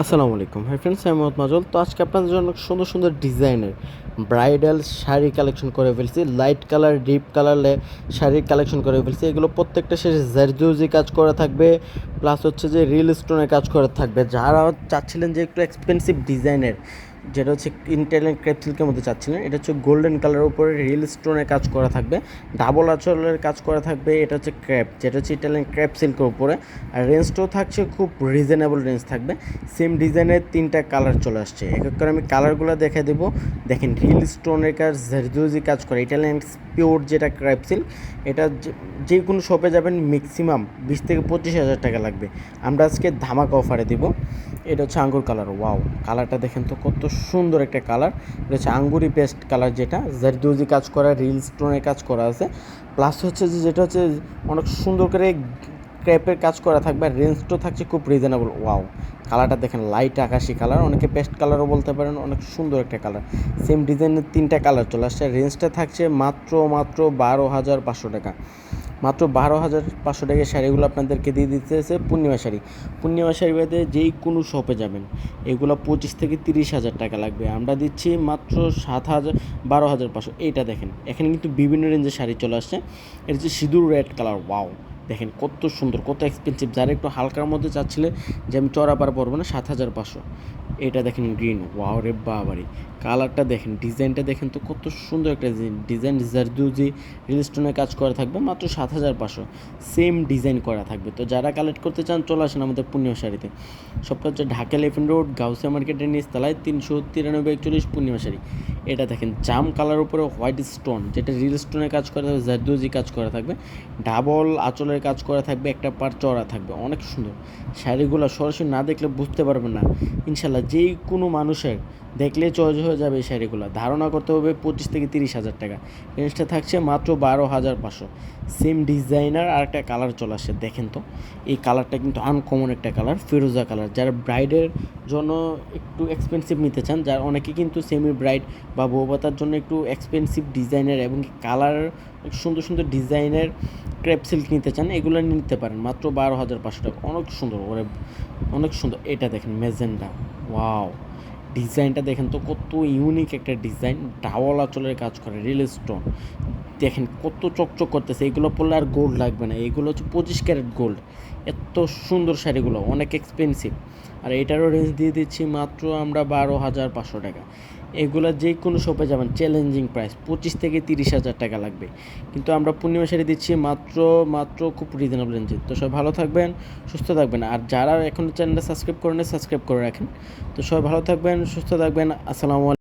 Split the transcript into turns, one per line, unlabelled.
আসসালামু আলাইকুম hi friends, আমি মোহাম্মদ মাজল। তো আজকে আপনাদের জন্য সুন্দর সুন্দর ডিজাইনের ব্রাইডাল শাড়ি কালেকশন করে ফেলছি। লাইট কালার, ডিপ কালারে শাড়ির কালেকশন করে ফেলছি। এগুলো প্রত্যেকটা শেষে জারদৌজি কাজ করা থাকবে, প্লাস হচ্ছে যে রিল স্টোনের কাজ করা থাকবে। যারা চাচ্ছিলেন যে একটু এক্সপেন্সিভ ডিজাইনের, যেটা হচ্ছে ইন্টারনেট ক্রেপ সিল্কের মধ্যে চাচ্ছিলেন, এটা হচ্ছে গোল্ডেন কালারের উপরে রিল স্টোনের কাজ করা থাকবে, ডাবল আঁচলের কাজ করা থাকবে। এটা হচ্ছে ক্রেপ, যেটা হচ্ছে ইটালিয়ান ক্রেপ সিল্কের উপরে। আর রেঞ্জটাও থাকছে খুব রিজনেবল রেঞ্জ থাকবে। সেম ডিজাইনের 3টা কালার চলে আসছে। এক এক করে আমি কালারগুলো দেখে দেবো। দেখেন, রিল স্টোনের কাজ, জারদৌজি কাজ করে, ইটালিয়ান পিওর যেটা ক্রেপ সিল্ক। এটা যে কোনো শপে যাবেন ম্যাক্সিমাম 20,000 থেকে 25,000 টাকা লাগবে। আমরা আজকে ধামাকা অফারে দিব। এটা হচ্ছে আঙ্গুর কালার। ওয়াও, কালারটা দেখেন তো কত সুন্দর একটা কালার। এটা হচ্ছে আঙ্গুরি পেস্ট কালার, যেটা জারদৌজি কাজ করা, রিল স্টোনের কাজ করা আছে। প্লাস হচ্ছে যে যেটা হচ্ছে অনেক সুন্দর করে ক্রেপের কাজ করা থাকবে। আর রেঞ্জটাও থাকছে খুব রিজনেবল। ওয়াও, কালারটা দেখেন, লাইট আকাশি কালার, অনেকে পেস্ট কালারও বলতে পারেন। অনেক সুন্দর একটা কালার। সেম ডিজাইনের 3টা কালার চলে আসছে। রেঞ্জটা থাকছে মাত্র 12,500 টাকা। মাত্র 12,500 টাকায় শাড়িগুলো আপনাদেরকে দিয়ে দিতেছে পূর্ণিমা শাড়ি। পূর্ণিমা শাড়ি বাদে যেই কোনো শপে যাবেন এগুলো 25,000 থেকে 30,000 টাকা লাগবে। আমরা দিচ্ছি মাত্র 12,500। এইটা দেখেন, এখানে কিন্তু বিভিন্ন রেঞ্জের শাড়ি চলে আসছে। এটা হচ্ছে সিঁদুর রেড কালার। ওয়াও, দেখেন কত সুন্দর, কত এক্সপেন্সিভ। যারা একটু হালকার মধ্যে চাচ্ছিলেন যে আমি চড়া পার পরবো না, 7,500। এটা দেখেন গ্রিন। ওয়াও রে বাবারি, কালারটা দেখেন, ডিজাইনটা দেখেন তো কত সুন্দর একটা ডিজাইন। জারদৌজি রিল স্টোনের কাজ করা থাকবে, মাত্র 7,500। সেম ডিজাইন করা থাকবে। তো যারা কালেক্ট করতে চান চলে আসেন আমাদের পূর্ণিমা শাড়িতে। সবটা হচ্ছে ঢাকা এলিফ্যান্ট রোড, গাউসিয়া মার্কেটের নিচতলায়, 393-41 পূর্ণিমা শাড়ি। এটা দেখেন জাম কালার উপরে হোয়াইট স্টোন, যেটা রিল স্টোনের কাজ করা থাকবে, জারদৌজি কাজ করা থাকবে, ডাবল আঁচলের কাজ করা থাকবে, একটা পার চড়া থাকবে। অনেক সুন্দর শাড়িগুলো, সরাসরি না দেখলে বুঝতে পারবেন না। ইনশাল্লাহ যেই কোনো মানুষের দেখলে চয়েস হয়ে যাবে এই শাড়িগুলো। ধারণা করতে হবে 25,000 থেকে 30,000 টাকা। রেঞ্জটা থাকছে মাত্র 12,500। সেম ডিজাইনার আর একটা কালার চলে আসে, দেখেন তো। এই কালারটা কিন্তু আনকমন একটা কালার, ফিরোজা কালার। যারা ব্রাইডের জন্য একটু এক্সপেন্সিভ নিতে চান, যার অনেকে কিন্তু সেমি ব্রাইড বা বউভাতার জন্য একটু এক্সপেন্সিভ ডিজাইনের এবং কালার সুন্দর সুন্দর ডিজাইনের ক্রেপ সিল্ক নিতে চান, এগুলো নিতে পারেন মাত্র 12,500 টাকা। অনেক সুন্দর, ওরে অনেক সুন্দর। এটা দেখেন মেজেন্ডা। ওয়াও, ডিজাইনটা দেখেন তো কত ইউনিক একটা ডিজাইন। ডাবল আঁচলের কাজ করে, রিল স্টোন। দেখেন কত চকচক করতেছে। এগুলো পরলে আর গোল্ড লাগবে না, এগুলো হচ্ছে 25 ক্যারেট গোল্ড। এত সুন্দর শাড়িগুলো, অনেক এক্সপেন্সিভ। আর এটারও রেঞ্জ দিয়ে দিচ্ছি মাত্র আমরা 12,500 টাকা। এগুলো যে কোনো শপে যাবেন চ্যালেঞ্জিং প্রাইস, 25,000 থেকে 30,000 টাকা লাগবে। কিন্তু আমরা পূর্ণিমা শাড়ি দিচ্ছি মাত্র মাত্র খুব রিজনেবল রেঞ্জে। তো সবাই ভালো থাকবেন, সুস্থ থাকবেন। আর যারা এখন চ্যানেলটা সাবস্ক্রাইব করেন, সাবস্ক্রাইব করে রাখেন। তো সবাই ভালো থাকবেন, সুস্থ থাকবেন। আসসালামু আলাইকুম।